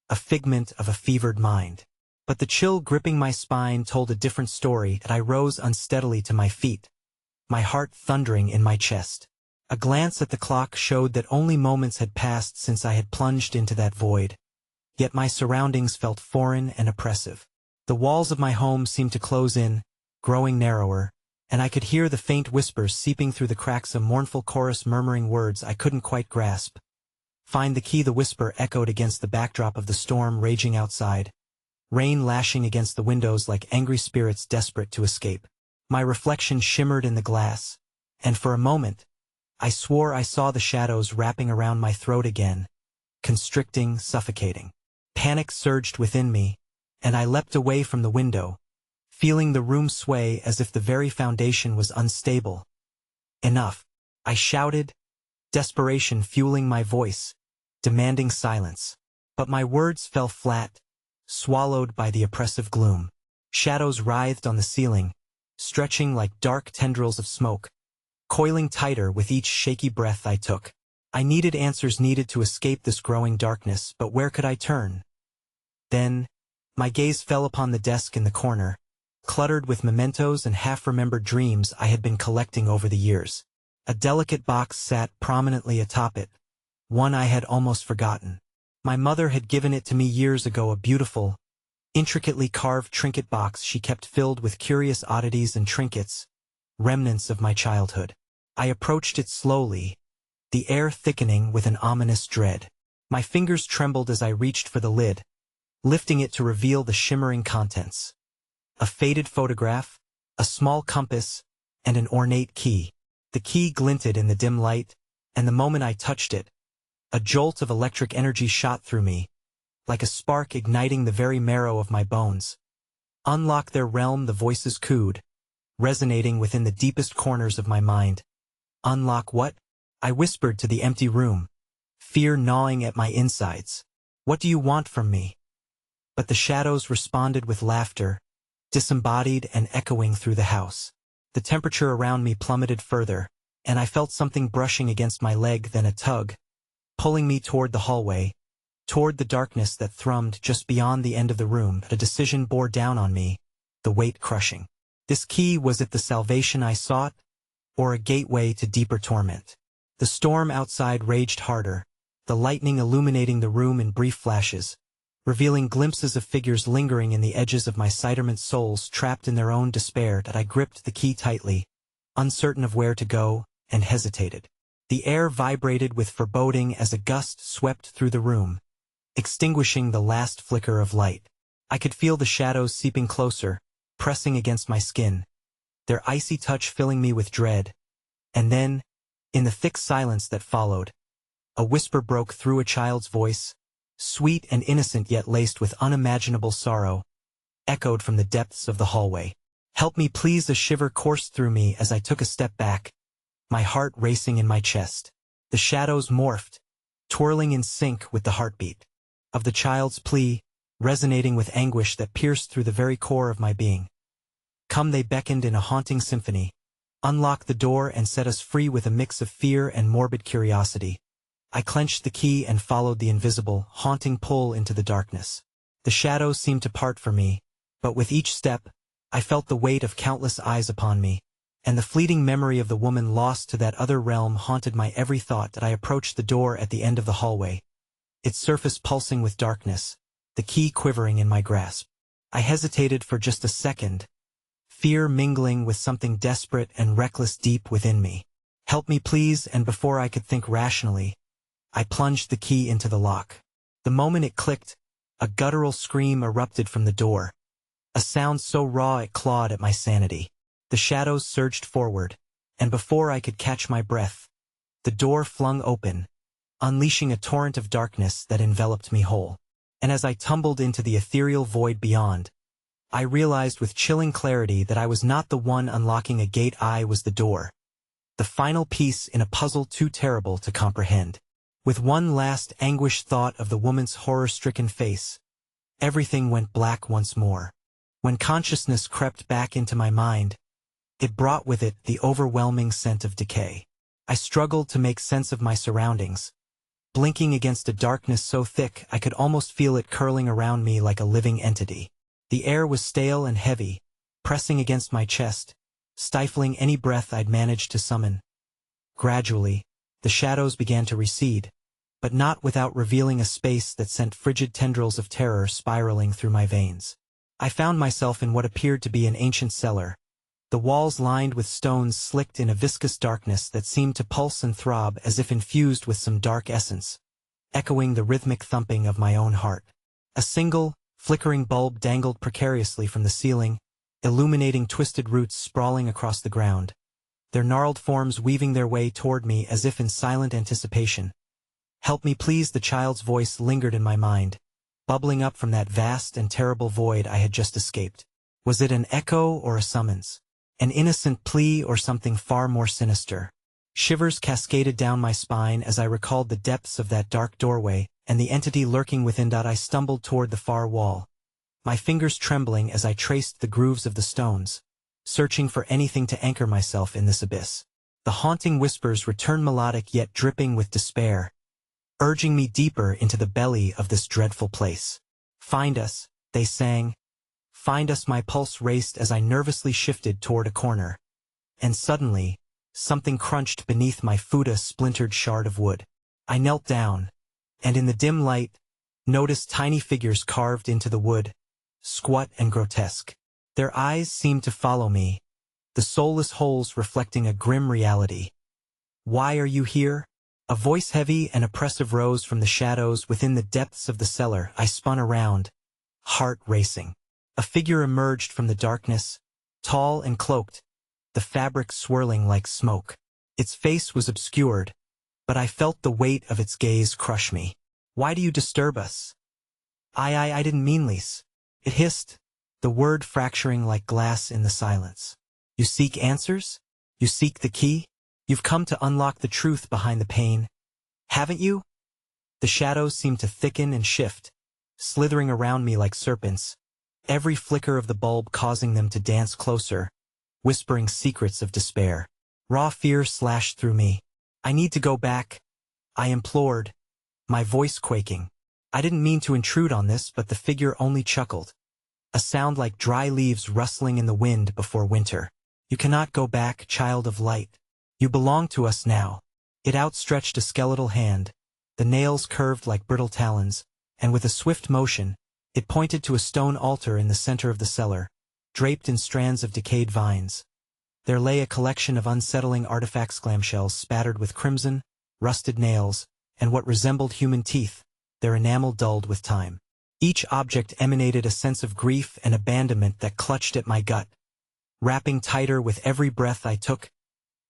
a figment of a fevered mind. But the chill gripping my spine told a different story. And I rose unsteadily to my feet, my heart thundering in my chest. A glance at the clock showed that only moments had passed since I had plunged into that void. Yet my surroundings felt foreign and oppressive. The walls of my home seemed to close in, growing narrower, and I could hear the faint whispers seeping through the cracks, a mournful chorus murmuring words I couldn't quite grasp. Find the key, the whisper echoed against the backdrop of the storm raging outside, rain lashing against the windows like angry spirits desperate to escape. My reflection shimmered in the glass, and for a moment, I swore I saw the shadows wrapping around my throat again, constricting, suffocating. Panic surged within me, and I leapt away from the window, feeling the room sway as if the very foundation was unstable. Enough, I shouted, desperation fueling my voice, demanding silence. But my words fell flat, swallowed by the oppressive gloom. Shadows writhed on the ceiling, stretching like dark tendrils of smoke, coiling tighter with each shaky breath I took. I needed answers, needed to escape this growing darkness, but where could I turn? Then, my gaze fell upon the desk in the corner, cluttered with mementos and half-remembered dreams I had been collecting over the years. A delicate box sat prominently atop it, one I had almost forgotten. My mother had given it to me years ago, a beautiful, intricately carved trinket box she kept filled with curious oddities and trinkets, remnants of my childhood. I approached it slowly, the air thickening with an ominous dread. My fingers trembled as I reached for the lid, lifting it to reveal the shimmering contents. A faded photograph, a small compass, and an ornate key. The key glinted in the dim light, and the moment I touched it, a jolt of electric energy shot through me, like a spark igniting the very marrow of my bones. Unlock their realm, the voices cooed, resonating within the deepest corners of my mind. Unlock what? I whispered to the empty room, fear gnawing at my insides. What do you want from me? But the shadows responded with laughter, disembodied and echoing through the house. The temperature around me plummeted further, and I felt something brushing against my leg, then a tug, pulling me toward the hallway, toward the darkness that thrummed just beyond the end of the room. A decision bore down on me, the weight crushing. This key, was it the salvation I sought, or a gateway to deeper torment? The storm outside raged harder, the lightning illuminating the room in brief flashes, revealing glimpses of figures lingering in the edges of my siderment, souls trapped in their own despair. That I gripped the key tightly, uncertain of where to go, and hesitated. The air vibrated with foreboding as a gust swept through the room, extinguishing the last flicker of light. I could feel the shadows seeping closer, pressing against my skin, their icy touch filling me with dread. And then, in the thick silence that followed, a whisper broke through, a child's voice, sweet and innocent yet laced with unimaginable sorrow, echoed from the depths of the hallway. Help me please. A shiver coursed through me as I took a step back, my heart racing in my chest. The shadows morphed, twirling in sync with the heartbeat of the child's plea, resonating with anguish that pierced through the very core of my being. Come, they beckoned in a haunting symphony. Unlock the door and set us free, with a mix of fear and morbid curiosity. I clenched the key and followed the invisible, haunting pull into the darkness. The shadows seemed to part for me, But with each step, I felt the weight of countless eyes upon me, and the fleeting memory of the woman lost to that other realm haunted my every thought as I approached the door at the end of the hallway, its surface pulsing with darkness, the key quivering in my grasp. I hesitated for just a second, fear mingling with something desperate and reckless deep within me. "Help me please," and before I could think rationally, I plunged the key into the lock. The moment it clicked, a guttural scream erupted from the door, a sound so raw it clawed at my sanity. The shadows surged forward, and before I could catch my breath, the door flung open, unleashing a torrent of darkness that enveloped me whole. And as I tumbled into the ethereal void beyond, I realized with chilling clarity that I was not the one unlocking a gate, I was the door, the final piece in a puzzle too terrible to comprehend. With one last anguished thought of the woman's horror-stricken face, everything went black once more. When consciousness crept back into my mind, it brought with it the overwhelming scent of decay. I struggled to make sense of my surroundings, blinking against a darkness so thick I could almost feel it curling around me like a living entity. The air was stale and heavy, pressing against my chest, stifling any breath I'd managed to summon. Gradually, the shadows began to recede, but not without revealing a space that sent frigid tendrils of terror spiraling through my veins. I found myself in what appeared to be an ancient cellar, the walls lined with stones slicked in a viscous darkness that seemed to pulse and throb as if infused with some dark essence, echoing the rhythmic thumping of my own heart. A single, flickering bulb dangled precariously from the ceiling, illuminating twisted roots sprawling across the ground, their gnarled forms weaving their way toward me as if in silent anticipation. "Help me please," the child's voice lingered in my mind, bubbling up from that vast and terrible void I had just escaped. Was it an echo or a summons? An innocent plea or something far more sinister? Shivers cascaded down my spine as I recalled the depths of that dark doorway and the entity lurking within. I stumbled toward the far wall, my fingers trembling as I traced the grooves of the stones, searching for anything to anchor myself in this abyss. The haunting whispers returned, melodic yet dripping with despair, urging me deeper into the belly of this dreadful place. "Find us," they sang. "Find us." My pulse raced as I nervously shifted toward a corner. And suddenly, something crunched beneath my foot, a splintered shard of wood. I knelt down, and in the dim light, noticed tiny figures carved into the wood, squat and grotesque. Their eyes seemed to follow me, the soulless holes reflecting a grim reality. "Why are you here?" A voice heavy and oppressive rose from the shadows within the depths of the cellar. I spun around, heart racing. A figure emerged from the darkness, tall and cloaked, the fabric swirling like smoke. Its face was obscured, but I felt the weight of its gaze crush me. "Why do you disturb us?" I didn't mean lease," it hissed, the word fracturing like glass in the silence. "You seek answers? You seek the key? You've come to unlock the truth behind the pain, haven't you?" The shadows seemed to thicken and shift, slithering around me like serpents, every flicker of the bulb causing them to dance closer, whispering secrets of despair. Raw fear slashed through me. "I need to go back," I implored, my voice quaking. I didn't mean to intrude on this, but the figure only chuckled, a sound like dry leaves rustling in the wind before winter. "You cannot go back, child of light. You belong to us now." It outstretched a skeletal hand, the nails curved like brittle talons, and with a swift motion, it pointed to a stone altar in the center of the cellar, draped in strands of decayed vines. There lay a collection of unsettling artifacts, clamshells spattered with crimson, rusted nails, and what resembled human teeth, their enamel dulled with time. Each object emanated a sense of grief and abandonment that clutched at my gut, wrapping tighter with every breath I took.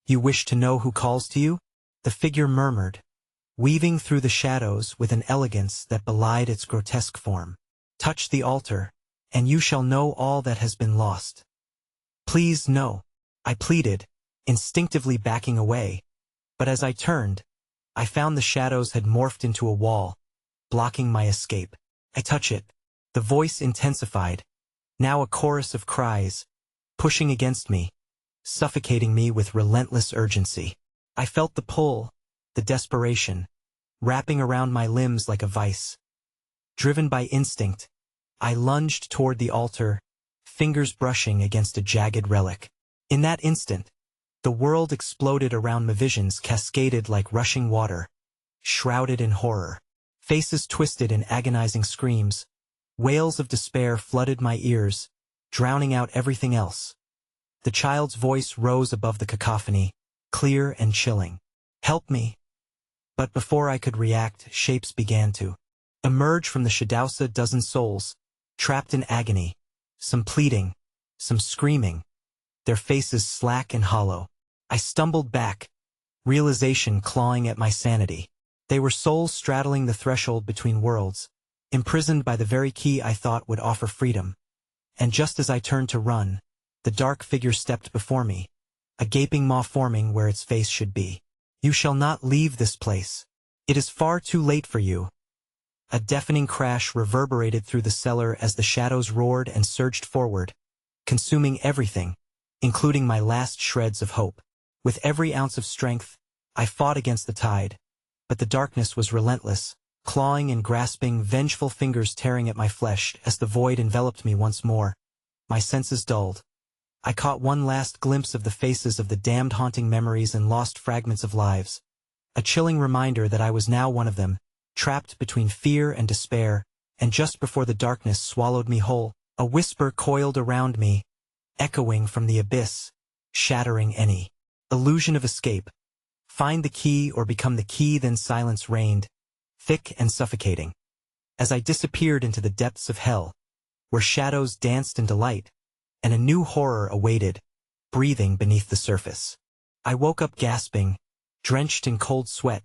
"You wish to know who calls to you?" the figure murmured, weaving through the shadows with an elegance that belied its grotesque form. "Touch the altar, and you shall know all that has been lost." "Please, no," I pleaded, instinctively backing away, but as I turned, I found the shadows had morphed into a wall, blocking my escape. "I touch it." The voice intensified, now a chorus of cries, pushing against me, suffocating me with relentless urgency. I felt the pull, the desperation, wrapping around my limbs like a vice. Driven by instinct, I lunged toward the altar, fingers brushing against a jagged relic. In that instant, the world exploded around my visions, cascaded like rushing water, shrouded in horror. Faces twisted in agonizing screams. Wails of despair flooded my ears, drowning out everything else. The child's voice rose above the cacophony, clear and chilling. "Help me." But before I could react, shapes began to emerge from the shadows, a dozen souls, trapped in agony, some pleading, some screaming, their faces slack and hollow. I stumbled back, realization clawing at my sanity. They were souls straddling the threshold between worlds, imprisoned by the very key I thought would offer freedom. And just as I turned to run, the dark figure stepped before me, a gaping maw forming where its face should be. "You shall not leave this place. It is far too late for you." A deafening crash reverberated through the cellar as the shadows roared and surged forward, consuming everything, including my last shreds of hope. With every ounce of strength, I fought against the tide, but the darkness was relentless, clawing and grasping, vengeful fingers tearing at my flesh as the void enveloped me once more. My senses dulled. I caught one last glimpse of the faces of the damned, haunting memories and lost fragments of lives. A chilling reminder that I was now one of them, trapped between fear and despair, and just before the darkness swallowed me whole, a whisper coiled around me, echoing from the abyss, shattering any illusion of escape. "Find the key or become the key." Then silence reigned, thick and suffocating. As I disappeared into the depths of hell, where shadows danced in delight, and a new horror awaited, breathing beneath the surface. I woke up gasping, drenched in cold sweat,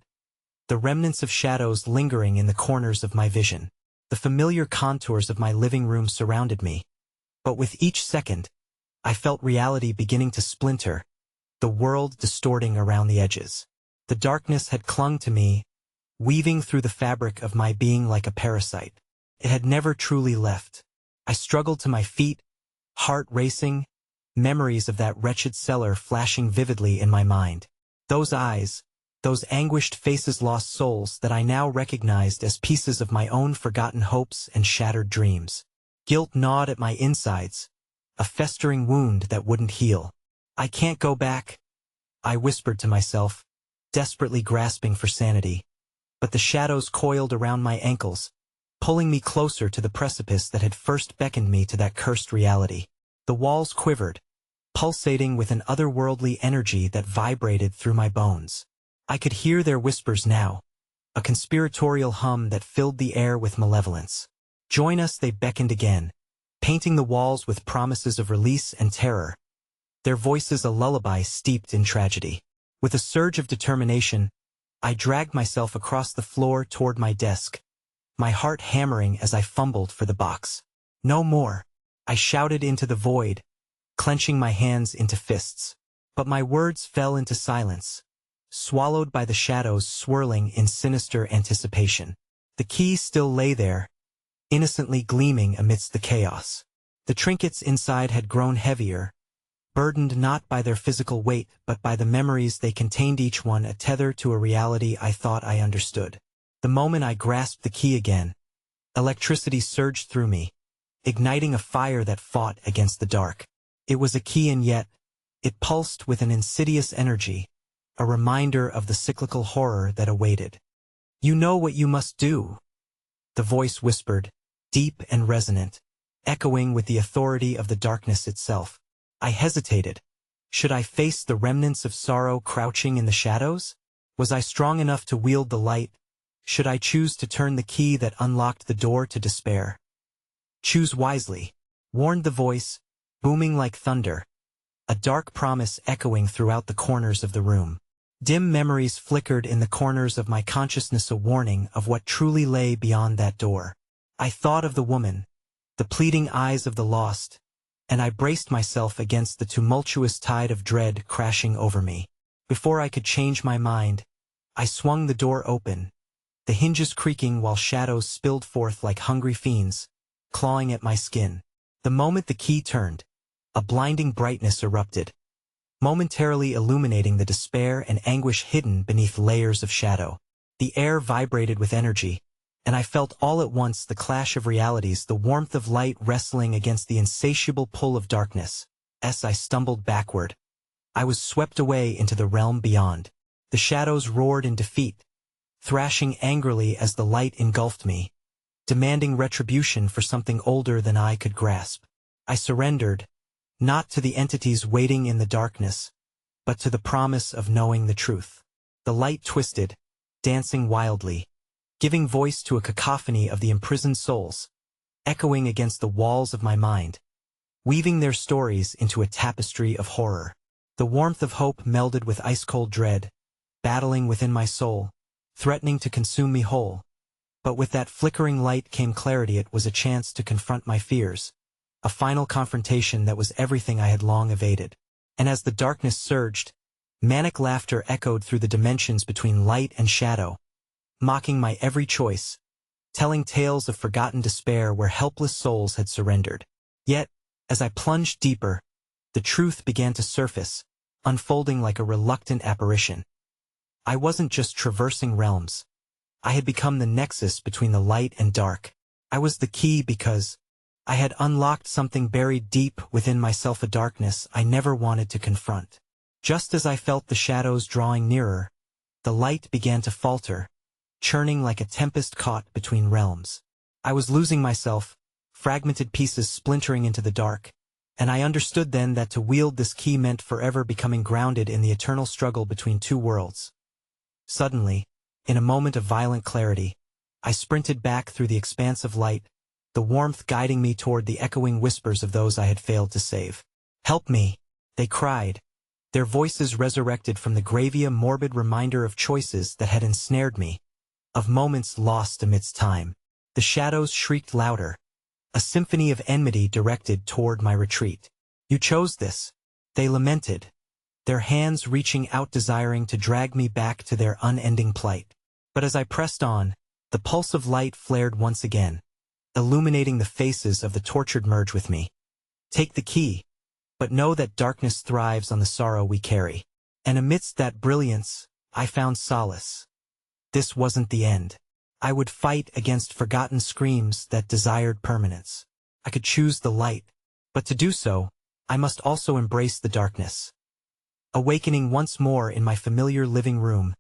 the remnants of shadows lingering in the corners of my vision. The familiar contours of my living room surrounded me, but with each second, I felt reality beginning to splinter, the world distorting around the edges. The darkness had clung to me, weaving through the fabric of my being like a parasite. It had never truly left. I struggled to my feet, heart racing, memories of that wretched cellar flashing vividly in my mind. Those eyes, those anguished faces, lost souls that I now recognized as pieces of my own forgotten hopes and shattered dreams. Guilt gnawed at my insides, a festering wound that wouldn't heal. "I can't go back," I whispered to myself, desperately grasping for sanity. But the shadows coiled around my ankles, pulling me closer to the precipice that had first beckoned me to that cursed reality. The walls quivered, pulsating with an otherworldly energy that vibrated through my bones. I could hear their whispers now, a conspiratorial hum that filled the air with malevolence. "Join us," they beckoned again, painting the walls with promises of release and terror, their voices a lullaby steeped in tragedy. With a surge of determination, I dragged myself across the floor toward my desk, my heart hammering as I fumbled for the box. "No more," I shouted into the void, clenching my hands into fists. But my words fell into silence, swallowed by the shadows swirling in sinister anticipation. The key still lay there, innocently gleaming amidst the chaos. The trinkets inside had grown heavier, burdened not by their physical weight but by the memories they contained, each one a tether to a reality I thought I understood. The moment I grasped the key again, electricity surged through me, igniting a fire that fought against the dark. It was a key, and yet it pulsed with an insidious energy, a reminder of the cyclical horror that awaited. "You know what you must do," the voice whispered, deep and resonant, echoing with the authority of the darkness itself. I hesitated. Should I face the remnants of sorrow crouching in the shadows? Was I strong enough to wield the light? Should I choose to turn the key that unlocked the door to despair? "Choose wisely," warned the voice, booming like thunder, a dark promise echoing throughout the corners of the room. Dim memories flickered in the corners of my consciousness, a warning of what truly lay beyond that door. I thought of the woman, the pleading eyes of the lost, and I braced myself against the tumultuous tide of dread crashing over me. Before I could change my mind, I swung the door open, the hinges creaking while shadows spilled forth like hungry fiends, clawing at my skin. The moment the key turned, a blinding brightness erupted, momentarily illuminating the despair and anguish hidden beneath layers of shadow. The air vibrated with energy, and I felt all at once the clash of realities, the warmth of light wrestling against the insatiable pull of darkness. As I stumbled backward, I was swept away into the realm beyond. The shadows roared in defeat, thrashing angrily as the light engulfed me, demanding retribution for something older than I could grasp. I surrendered, not to the entities waiting in the darkness, but to the promise of knowing the truth. The light twisted, dancing wildly, giving voice to a cacophony of the imprisoned souls, echoing against the walls of my mind, weaving their stories into a tapestry of horror. The warmth of hope melded with ice-cold dread, battling within my soul, threatening to consume me whole. But with that flickering light came clarity. It was a chance to confront my fears, a final confrontation that was everything I had long evaded. And as the darkness surged, manic laughter echoed through the dimensions between light and shadow, mocking my every choice, telling tales of forgotten despair where helpless souls had surrendered. Yet, as I plunged deeper, the truth began to surface, unfolding like a reluctant apparition. I wasn't just traversing realms. I had become the nexus between the light and dark. I was the key because I had unlocked something buried deep within myself, a darkness I never wanted to confront. Just as I felt the shadows drawing nearer, the light began to falter, churning like a tempest caught between realms. I was losing myself, fragmented pieces splintering into the dark, and I understood then that to wield this key meant forever becoming grounded in the eternal struggle between two worlds. Suddenly, in a moment of violent clarity, I sprinted back through the expanse of light, the warmth guiding me toward the echoing whispers of those I had failed to save. "Help me!" they cried, their voices resurrected from the gravy, a morbid reminder of choices that had ensnared me, of moments lost amidst time. The shadows shrieked louder, a symphony of enmity directed toward my retreat. "You chose this," they lamented, their hands reaching out, desiring to drag me back to their unending plight. But as I pressed on, the pulse of light flared once again, illuminating the faces of the tortured. "Merge with me. Take the key, but know that darkness thrives on the sorrow we carry." And amidst that brilliance, I found solace. This wasn't the end. I would fight against forgotten screams that desired permanence. I could choose the light, but to do so, I must also embrace the darkness. Awakening once more in my familiar living room,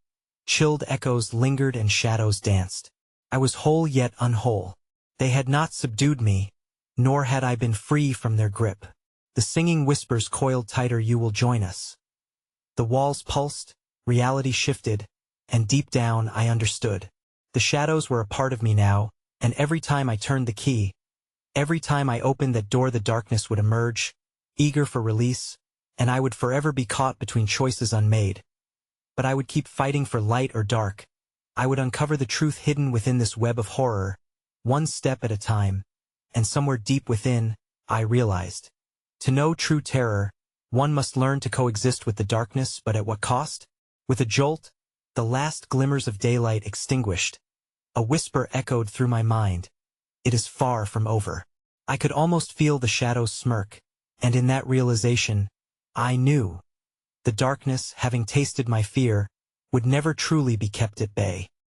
chilled echoes lingered and shadows danced. I was whole yet unwhole. They had not subdued me, nor had I been free from their grip. The singing whispers coiled tighter. "You will join us." The walls pulsed, reality shifted, and deep down I understood. The shadows were a part of me now, and every time I turned the key, every time I opened that door, the darkness would emerge, eager for release, and I would forever be caught between choices unmade. But I would keep fighting for light or dark. I would uncover the truth hidden within this web of horror, one step at a time, and somewhere deep within, I realized, to know true terror, one must learn to coexist with the darkness. But at what cost? With a jolt, the last glimmers of daylight extinguished. A whisper echoed through my mind. "It is far from over." I could almost feel the shadows smirk, and in that realization, I knew the darkness, having tasted my fear, would never truly be kept at bay.